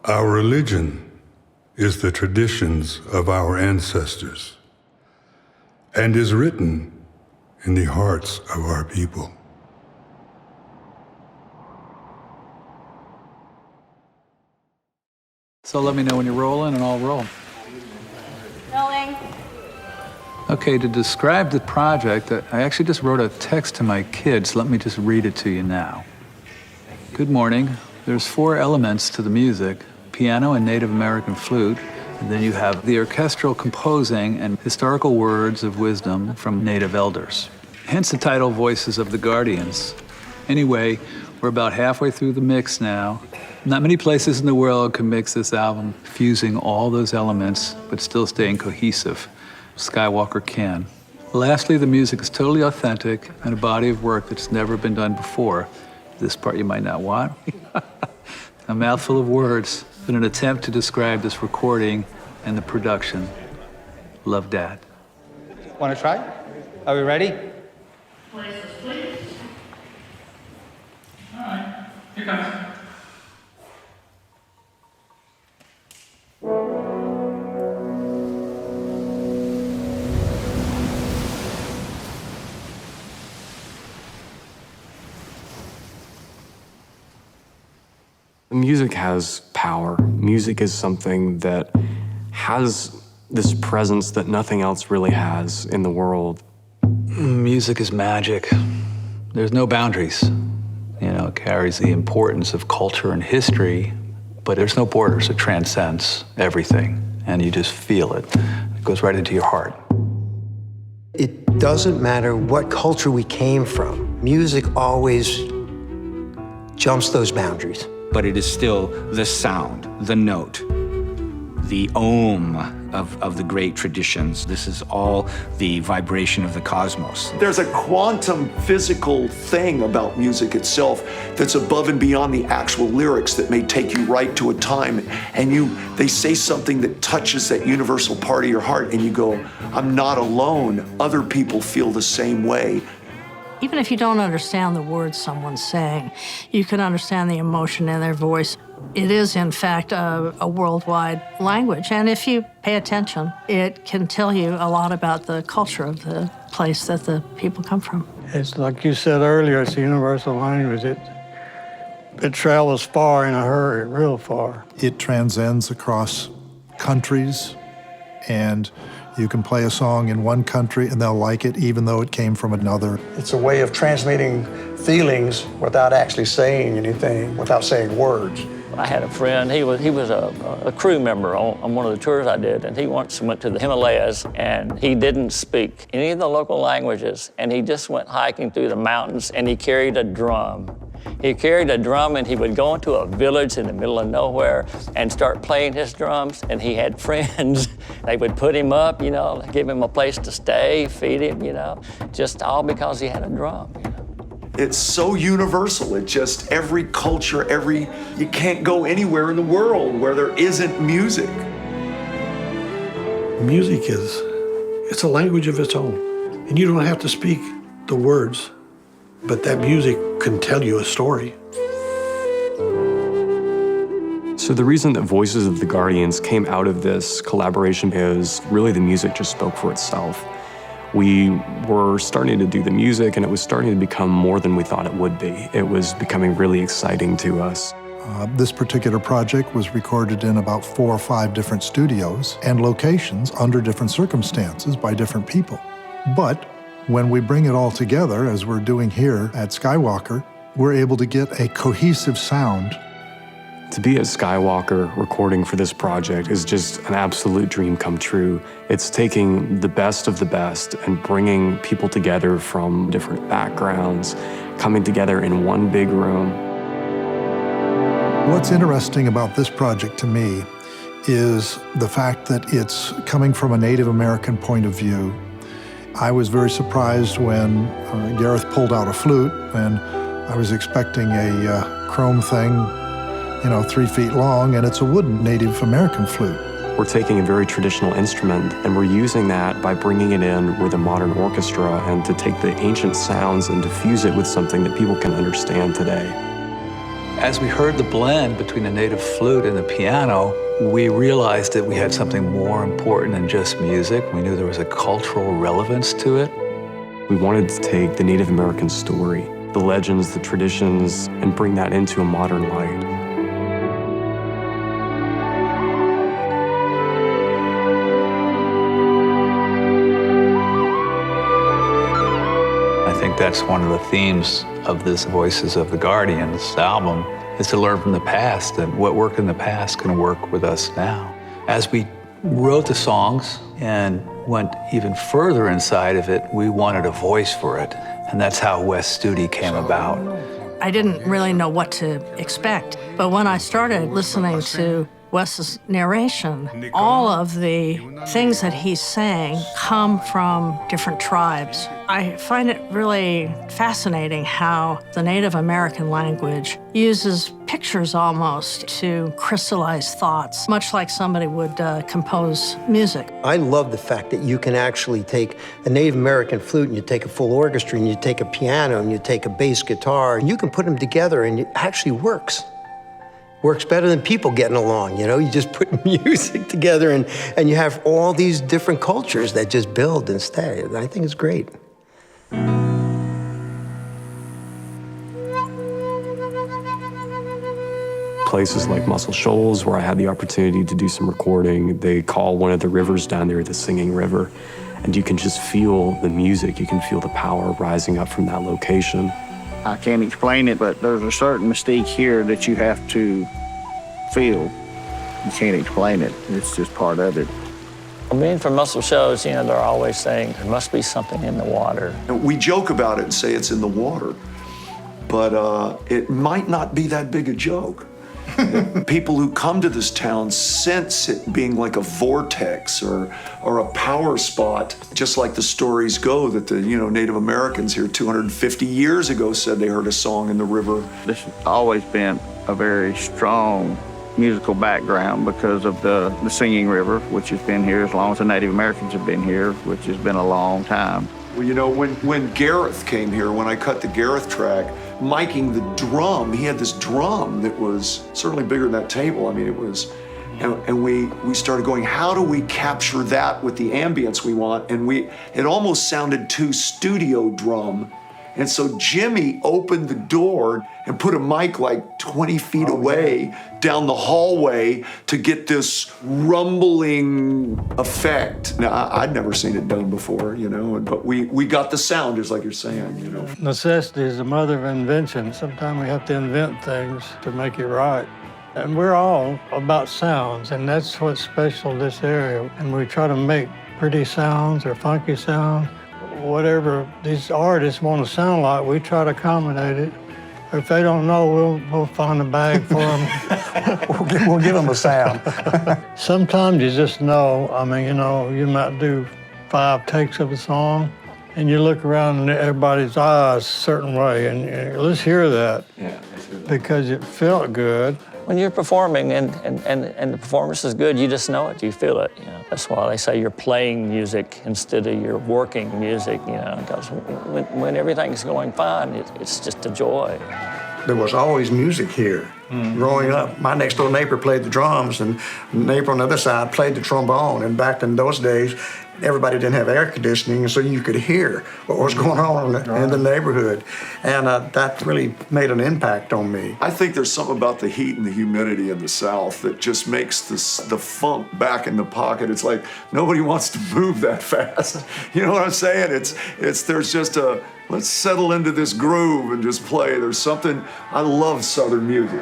Our religion is the traditions of our ancestors and is written in the hearts of our people. So let me know when you're rolling and I'll roll. Rolling. Okay, to describe the project, I actually just wrote a text to my kids. Let me just read it to you now. Good morning. There's 4 elements to the music: piano and Native American flute, and then you have the orchestral composing and historical words of wisdom from Native elders. Hence the title, Voices of the Guardians. Anyway, we're about halfway through the mix now. Not many places in the world can mix this album, fusing all those elements, but still staying cohesive. Skywalker can. Lastly, the music is totally authentic and a body of work that's never been done before. This part you might not want. A mouthful of words, but an attempt to describe this recording and the production. Love, Dad. Want to try? Are we ready? Places, please. All right, here comes. Music has power. Music is something that has this presence that nothing else really has in the world. Music is magic. There's no boundaries. You know, it carries the importance of culture and history, but there's no borders. It transcends everything, and you just feel it. It goes right into your heart. It doesn't matter what culture we came from. Music always jumps those boundaries. But it is still the sound, the note, the ohm of the great traditions. This is all the vibration of the cosmos. There's a quantum physical thing about music itself that's above and beyond the actual lyrics that may take you right to a time, and they say something that touches that universal part of your heart, and you go, I'm not alone. Other people feel the same way. Even if you don't understand the words someone's saying, you can understand the emotion in their voice. It is, in fact, a worldwide language. And if you pay attention, it can tell you a lot about the culture of the place that the people come from. It's like you said earlier, it's a universal language. It travels far in a hurry, real far. It transcends across countries, and you can play a song in one country and they'll like it even though it came from another. It's a way of transmitting feelings without actually saying anything, without saying words. I had a friend, he was a crew member on one of the tours I did, and he once went to the Himalayas, and he didn't speak any of the local languages, and he just went hiking through the mountains, and he carried a drum. He carried a drum, and he would go into a village in the middle of nowhere and start playing his drums, and he had friends. They would put him up, you know, give him a place to stay, feed him, you know, just all because he had a drum, you know. It's so universal. It just, every culture, you can't go anywhere in the world where there isn't music. Music it's a language of its own. And you don't have to speak the words, but that music can tell you a story. So the reason that Voices of the Guardians came out of this collaboration is really the music just spoke for itself. We were starting to do the music, and it was starting to become more than we thought it would be. It was becoming really exciting to us. This particular project was recorded in about 4 or 5 different studios and locations under different circumstances by different people. But when we bring it all together, as we're doing here at Skywalker, we're able to get a cohesive sound. To be at Skywalker recording for this project is just an absolute dream come true. It's taking the best of the best and bringing people together from different backgrounds, coming together in one big room. What's interesting about this project to me is the fact that it's coming from a Native American point of view. I was very surprised when Gareth pulled out a flute, and I was expecting a chrome thing, 3 feet long, and it's a wooden Native American flute. We're taking a very traditional instrument, and we're using that by bringing it in with a modern orchestra and to take the ancient sounds and to fuse it with something that people can understand today. As we heard the blend between the native flute and the piano, we realized that we had something more important than just music. We knew there was a cultural relevance to it. We wanted to take the Native American story, the legends, the traditions, and bring that into a modern light. I think that's one of the themes of this Voices of the Guardians album, is to learn from the past, and what worked in the past can work with us now. As we wrote the songs and went even further inside of it, we wanted a voice for it, and that's how Wes Studi came about. I didn't really know what to expect, but when I started listening to Wes's narration, all of the things that he's saying come from different tribes. I find it really fascinating how the Native American language uses pictures almost to crystallize thoughts, much like somebody would compose music. I love the fact that you can actually take a Native American flute and you take a full orchestra and you take a piano and you take a bass guitar and you can put them together and it actually works. Works better than people getting along, you know? You just put music together and you have all these different cultures that just build and stay. I think it's great. Places like Muscle Shoals, where I had the opportunity to do some recording, they call one of the rivers down there the Singing River. And you can just feel the music, you can feel the power rising up from that location. I can't explain it, but there's a certain mystique here that you have to feel. You can't explain it. It's just part of it. Being from Muscle Shoals, you know, they're always saying there must be something in the water. We joke about it and say it's in the water, but it might not be that big a joke. People who come to this town sense it being like a vortex or a power spot, just like the stories go that the Native Americans here 250 years ago said they heard a song in the river. This has always been a very strong musical background because of the Singing River, which has been here as long as the Native Americans have been here, which has been a long time. Well, you know, when Gareth came here, when I cut the Gareth track, miking the drum, he had this drum that was certainly bigger than that table. I mean, it was, and we started going, how do we capture that with the ambience we want? And it almost sounded too studio drum. And so Jimmy opened the door and put a mic like 20 feet away down the hallway to get this rumbling effect. Now, I'd never seen it done before, but we got the sound, just like you're saying, Necessity is the mother of invention. Sometimes we have to invent things to make it right. And we're all about sounds, and that's what's special this area. And we try to make pretty sounds or funky sounds. Whatever these artists want to sound like, we try to accommodate it. If they don't know, we'll find a bag for them. We'll give them a sound. Sometimes you just know. I mean, you might do 5 takes of a song, and you look around and everybody's eyes a certain way, and let's hear that. Yeah, because it felt good. When you're performing and the performance is good, you just know it, you feel it. That's why they say you're playing music instead of you're working music, because when everything's going fine, it's just a joy. There was always music here. Growing up, my next door neighbor played the drums, and the neighbor on the other side played the trombone. And back in those days, everybody didn't have air conditioning, so you could hear what was going on in the neighborhood. And that really made an impact on me. I think there's something about the heat and the humidity in the South that just makes the funk back in the pocket. It's like nobody wants to move that fast. You know what I'm saying? There's just let's settle into this groove and just play. There's something, I love Southern music.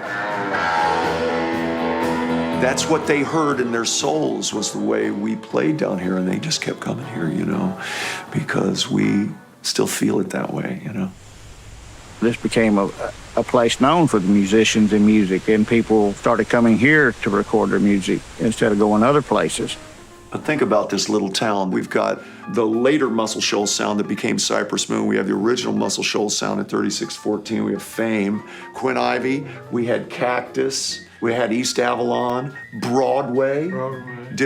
That's what they heard in their souls, was the way we played down here, and they just kept coming here, because we still feel it that way, This became a place known for the musicians and music, and people started coming here to record their music instead of going other places. But think about this little town. We've got the later Muscle Shoals sound that became Cypress Moon. We have the original Muscle Shoals sound at 3614. We have Fame, Quinn Ivy. We had Cactus. We had East Avalon, Broadway.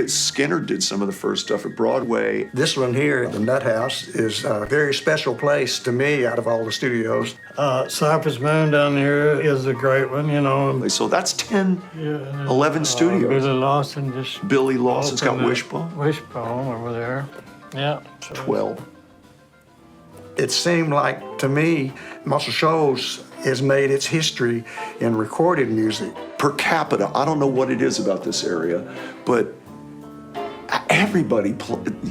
Skinner did some of the first stuff at Broadway. This one here, the Nut House, is a very special place to me out of all the studios. Cypress Moon down here is a great one, you know. So that's 10, 11 studios. Billy Lawson just... Billy Lawson's got Wishbone. Wishbone over there. Yeah. 12. It seemed like, to me, Muscle Shoals has made its history in recorded music. Per capita, I don't know what it is about this area, but everybody,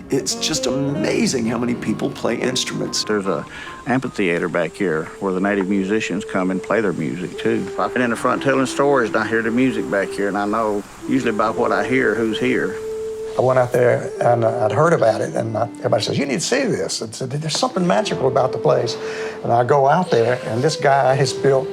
it's just amazing how many people play instruments. There's a amphitheater back here where the native musicians come and play their music too. I've been in the front telling stories and I hear the music back here, and I know usually by what I hear who's here. I went out there and I'd heard about it, and everybody says, you need to see this. And said, there's something magical about the place. And I go out there, and this guy has built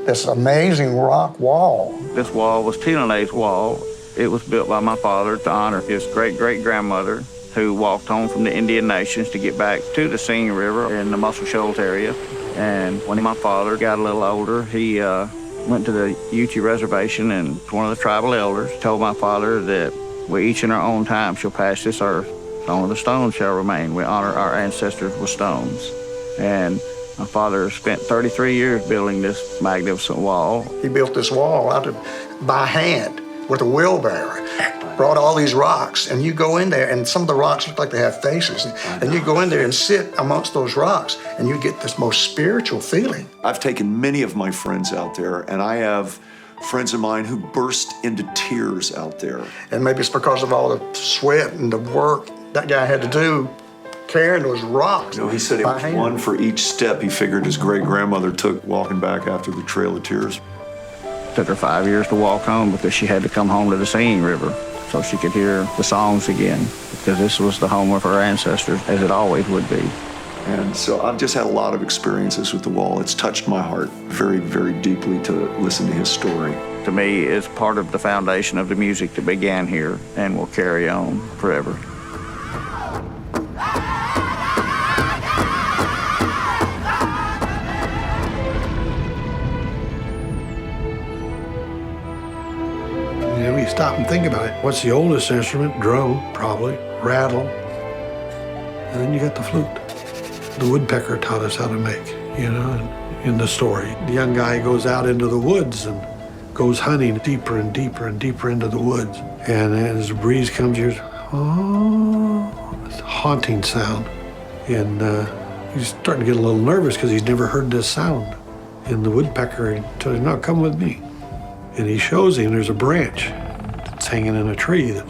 this amazing rock wall. This wall was Telane's wall. It was built by my father to honor his great-great-grandmother, who walked home from the Indian Nations to get back to the Singing River in the Muscle Shoals area. And when my father got a little older, he went to the Ute Reservation, and one of the tribal elders told my father that we each in our own time shall pass this earth. Only the stones shall remain. We honor our ancestors with stones. And my father spent 33 years building this magnificent wall. He built this wall out by hand with a wheelbarrow. Brought all these rocks, and you go in there, and some of the rocks look like they have faces. And you go in there and sit amongst those rocks, and you get this most spiritual feeling. I've taken many of my friends out there, and I have friends of mine who burst into tears out there. And maybe it's because of all the sweat and the work that guy had to do carrying those rocks. You know, he said it was one for each step he figured his great-grandmother took walking back after the Trail of Tears. It took her 5 years to walk home because she had to come home to the Singing River so she could hear the songs again, because this was the home of her ancestors, as it always would be. And so I've just had a lot of experiences with the wall. It's touched my heart very, very deeply to listen to his story. To me, it's part of the foundation of the music that began here and will carry on forever. You know, you stop and think about it. What's the oldest instrument? Drum, probably. Rattle. And then you got the flute. The woodpecker taught us how to make, you know, in the story. The young guy goes out into the woods and goes hunting deeper and deeper and deeper into the woods. And as the breeze comes, you hear, oh, it's a haunting sound. And he's starting to get a little nervous because he's never heard this sound. And the woodpecker tells him, no, come with me. And he shows him there's a branch that's hanging in a tree that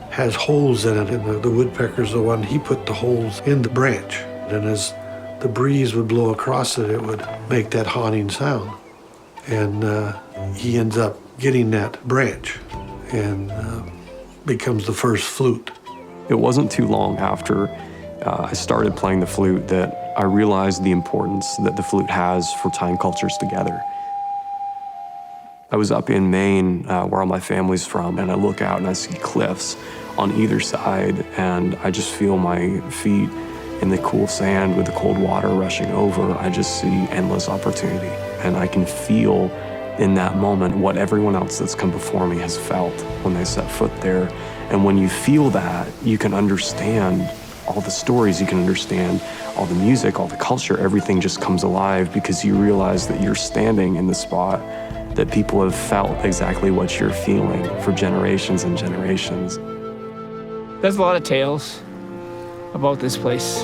has holes in it. And the woodpecker's the one, he put the holes in the branch. And as the breeze would blow across it, it would make that haunting sound. And he ends up getting that branch and becomes the first flute. It wasn't too long after I started playing the flute that I realized the importance that the flute has for tying cultures together. I was up in Maine, where all my family's from, and I look out and I see cliffs on either side, and I just feel my feet in the cool sand with the cold water rushing over. I just see endless opportunity. And I can feel in that moment what everyone else that's come before me has felt when they set foot there. And when you feel that, you can understand all the stories, you can understand all the music, all the culture, everything just comes alive because you realize that you're standing in the spot that people have felt exactly what you're feeling for generations and generations. There's a lot of tales about this place.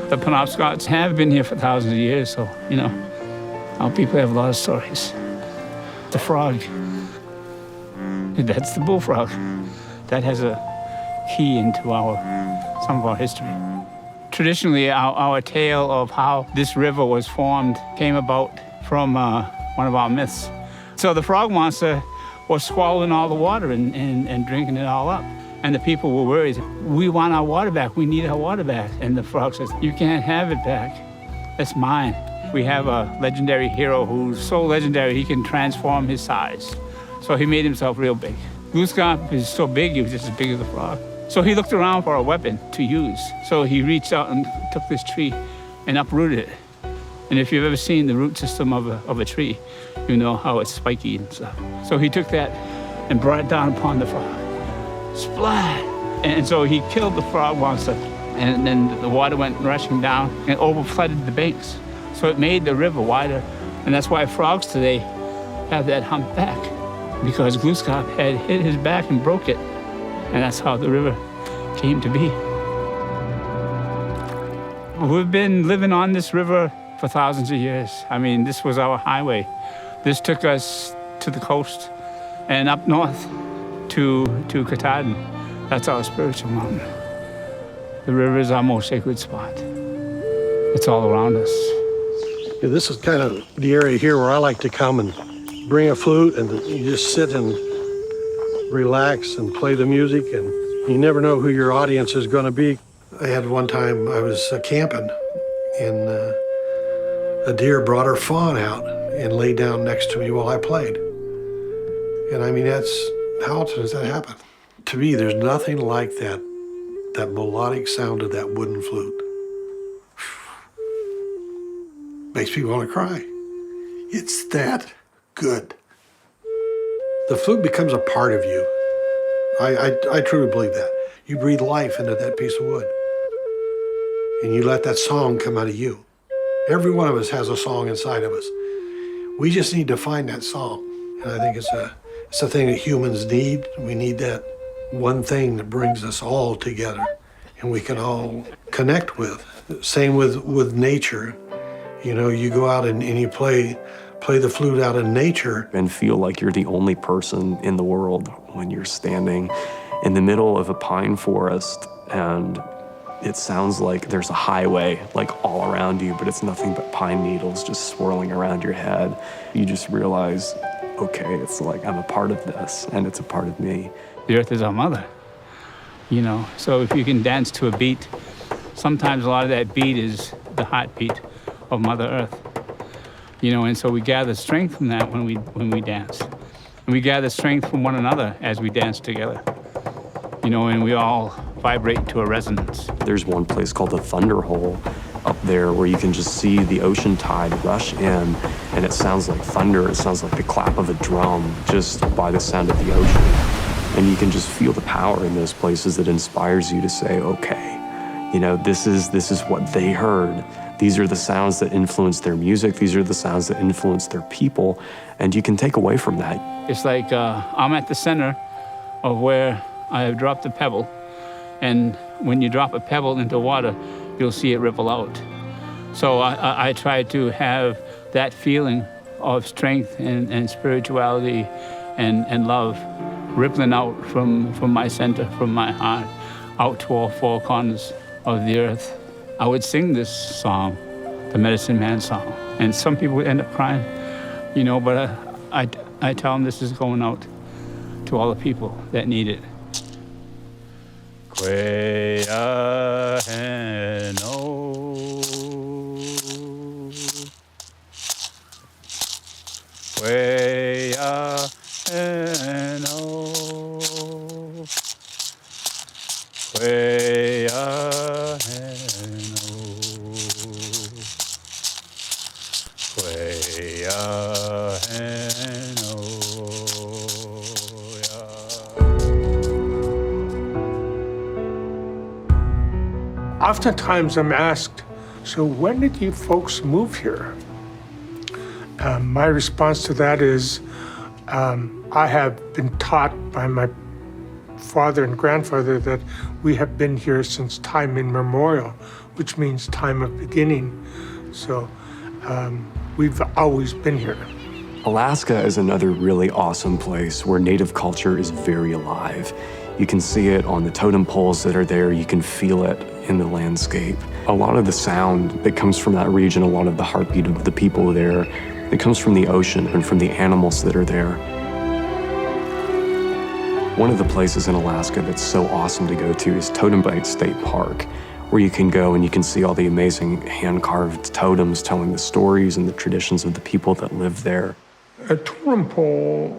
The Penobscots have been here for thousands of years, so, you know, our people have a lot of stories. The frog, that's the bullfrog. That has a key into some of our history. Traditionally, our tale of how this river was formed came about from one of our myths. So the frog monster was swallowing all the water and drinking it all up. And the people were worried, we want our water back, we need our water back. And the frog says, you can't have it back, it's mine. We have a legendary hero who's so legendary he can transform his size. So he made himself real big. Glooskap is so big, he was just as big as a frog. So he looked around for a weapon to use. So he reached out and took this tree and uprooted it. And if you've ever seen the root system of a tree, you know how it's spiky and stuff. So he took that and brought it down upon the frog. Splat! And so he killed the frog monster. And then the water went rushing down and overflooded the banks. So it made the river wider. And that's why frogs today have that hump back, because Glooskap had hit his back and broke it. And that's how the river came to be. We've been living on this river for thousands of years. I mean, this was our highway. This took us to the coast and up north to Katahdin. That's our spiritual mountain. The river is our most sacred spot. It's all around us. Yeah, this is kind of the area here where I like to come and bring a flute and you just sit and relax and play the music, and you never know who your audience is going to be. I had one time I was camping and a deer brought her fawn out and laid down next to me while I played. And I mean, how often does that happen? To me, there's nothing like that melodic sound of that wooden flute. Makes me want to cry. It's that good. The flute becomes a part of you. I truly believe that. You breathe life into that piece of wood. And you let that song come out of you. Every one of us has a song inside of us. We just need to find that song. And I think it's a thing that humans need. We need that one thing that brings us all together and we can all connect with. Same with nature. You know, you go out and you play the flute out in nature. And feel like you're the only person in the world when you're standing in the middle of a pine forest and it sounds like there's a highway like all around you, but it's nothing but pine needles just swirling around your head. You just realize, okay, it's like I'm a part of this and it's a part of me. The earth is our mother, you know, so if you can dance to a beat, sometimes a lot of that beat is the heartbeat of Mother Earth. You know, and so we gather strength from that when we dance. And we gather strength from one another as we dance together. You know, and we all vibrate to a resonance. There's one place called the Thunder Hole up there where you can just see the ocean tide rush in and it sounds like thunder. It sounds like the clap of a drum just by the sound of the ocean. And you can just feel the power in those places that inspires you to say, okay, you know, this is what they heard. These are the sounds that influence their music. These are the sounds that influence their people. And you can take away from that. It's like I'm at the center of where I have dropped a pebble. And when you drop a pebble into water, you'll see it ripple out. So I try to have that feeling of strength and spirituality and love rippling out from my center, from my heart, out to all four corners of the earth. I would sing this song, the Medicine Man song, and some people would end up crying, you know, but I tell them this is going out to all the people that need it. Oftentimes I'm asked, so when did you folks move here? My response to that is, I have been taught by my father and grandfather that we have been here since time immemorial, which means time of beginning. So we've always been here. Alaska is another really awesome place where Native culture is very alive. You can see it on the totem poles that are there. You can feel it in the landscape. A lot of the sound that comes from that region, a lot of the heartbeat of the people there, it comes from the ocean and from the animals that are there. One of the places in Alaska that's so awesome to go to is Totem Bight State Park, where you can go and you can see all the amazing hand-carved totems telling the stories and the traditions of the people that live there. A totem pole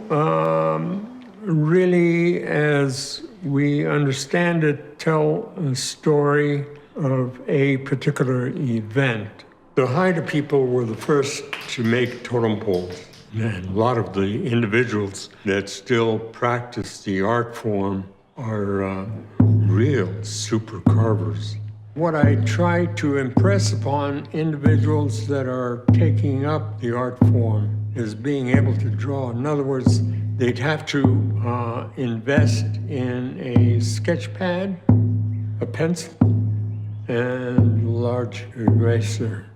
really, as we understand it, tell a story of a particular event. The Haida people were the first to make totem poles. And a lot of the individuals that still practice the art form are real super carvers. What I try to impress upon individuals that are taking up the art form is being able to draw. In other words, they'd have to invest in a sketch pad, a pencil, and a large eraser.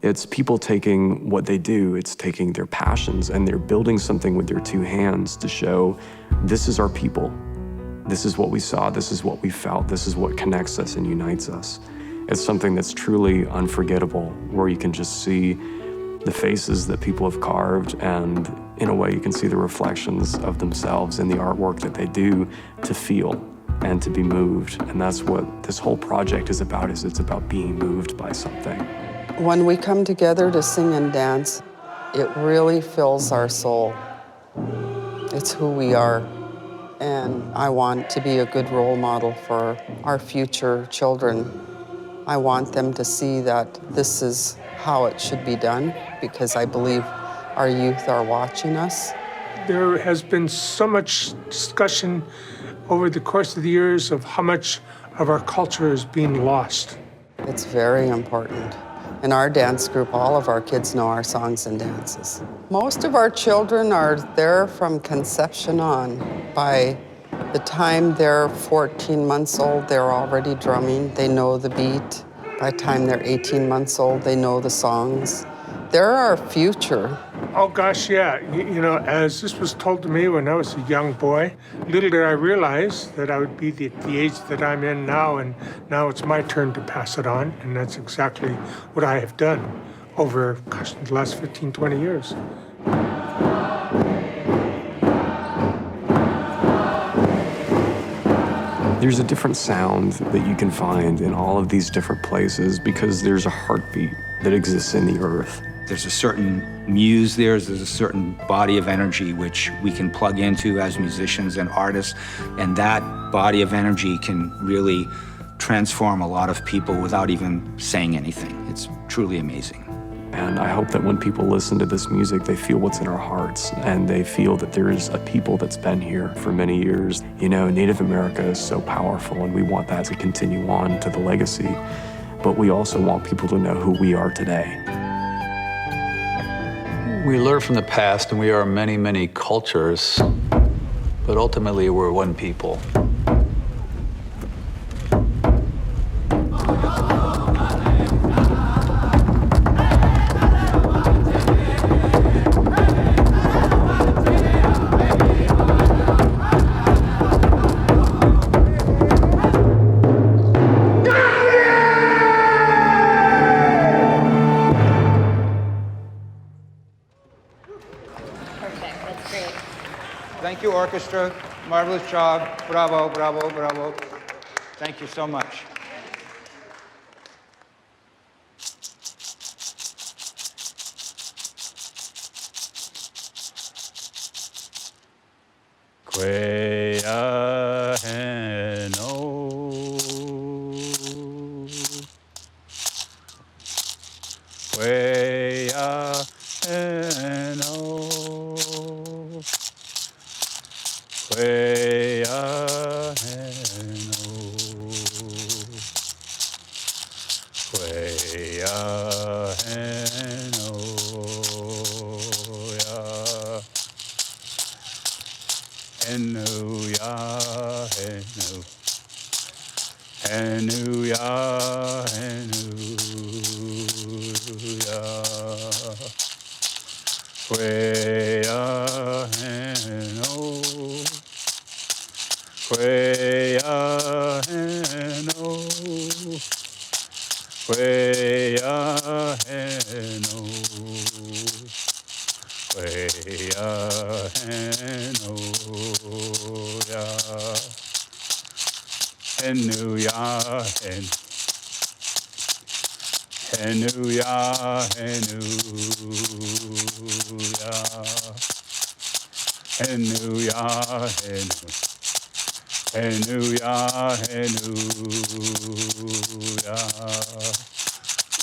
It's people taking what they do, it's taking their passions, and they're building something with their two hands to show this is our people. This is what we saw, this is what we felt, this is what connects us and unites us. It's something that's truly unforgettable, where you can just see the faces that people have carved, and in a way you can see the reflections of themselves in the artwork that they do to feel and to be moved. And that's what this whole project is about, is it's about being moved by something. When we come together to sing and dance, it really fills our soul. It's who we are. And I want to be a good role model for our future children. I want them to see that this is how it should be done, because I believe our youth are watching us. There has been so much discussion over the course of the years of how much of our culture is being lost. It's very important. In our dance group, all of our kids know our songs and dances. Most of our children are there from conception on. By the time they're 14 months old, they're already drumming. They know the beat. By the time they're 18 months old, they know the songs. They're our future. Oh gosh, yeah. You know, as this was told to me when I was a young boy, little did I realize that I would be at the age that I'm in now, and now it's my turn to pass it on, and that's exactly what I have done over, gosh, the last 15, 20 years. There's a different sound that you can find in all of these different places because there's a heartbeat that exists in the earth. There's a certain muse there's a certain body of energy which we can plug into as musicians and artists, and that body of energy can really transform a lot of people without even saying anything. It's truly amazing. And I hope that when people listen to this music, they feel what's in our hearts, and they feel that there's a people that's been here for many years. You know, Native America is so powerful, and we want that to continue on to the legacy, but we also want people to know who we are today. We learn from the past, and we are many, many cultures, but ultimately we're one people. Thank you, orchestra. Marvelous job. Bravo, bravo, bravo. Thank you so much. Hallelujah, hallelujah, hallelujah.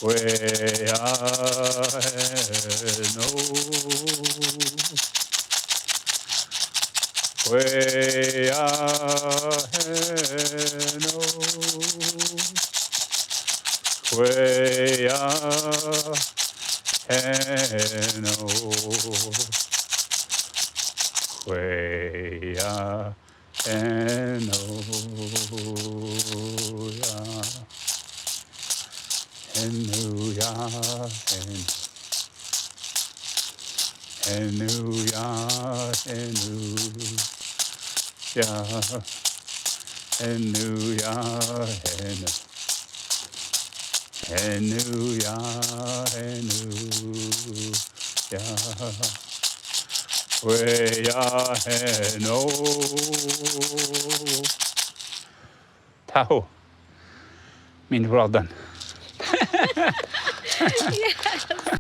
Way no. Way no. Way no. Way no. Tahoe. Means well done. Yes.